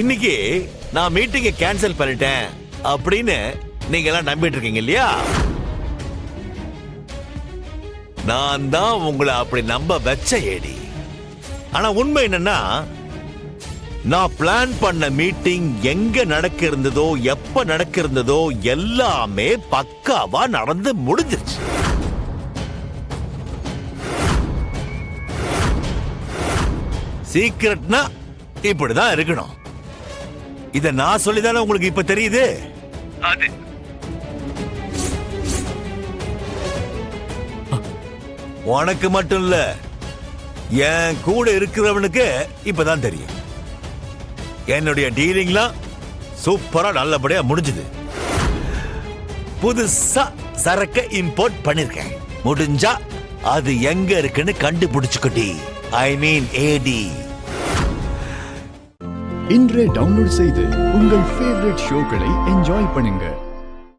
இன்னைக்கு நான் மீட்டிங்கை கேன்சல் பண்ணிட்டேன் அப்படின்னு நீங்க எல்லாம் நம்பிட்டு இருக்கீங்க இல்லையா? நான் தான் உங்களை அப்படி நம்ப வச்ச ஏடி. ஆனா உண்மை என்னன்னா, நான் பிளான் பண்ண மீட்டிங் எங்க நடக்க இருந்ததோ எப்ப நடக்க இருந்ததோ எல்லாமே பக்காவா நடந்து முடிஞ்சிருச்சு. சீக்ரெட்னா இப்படிதான் இருக்கணும். இத நான் சொல்லிதானே உங்களுக்கு இப்ப தெரியுது. அது உனக்கு மட்டும் இல்ல, என் கூட இருக்கிறவனுக்கு இப்பதான் தெரியும். என்னுடைய டீலிங்லாம் சூப்பரா நல்லபடியா முடிஞ்சது. புதுசா சரக்க இம்போர்ட் பண்ணிருக்கேன். முடிஞ்சா அது எங்க இருக்குன்னு கண்டுபிடிச்சுக்கடி. ஐ மீன் ஏடி. இன்றே டவுன்லோட் செய்து உங்கள் ஃபேவரட் ஷோக்களை என்ஜாய் பண்ணுங்க.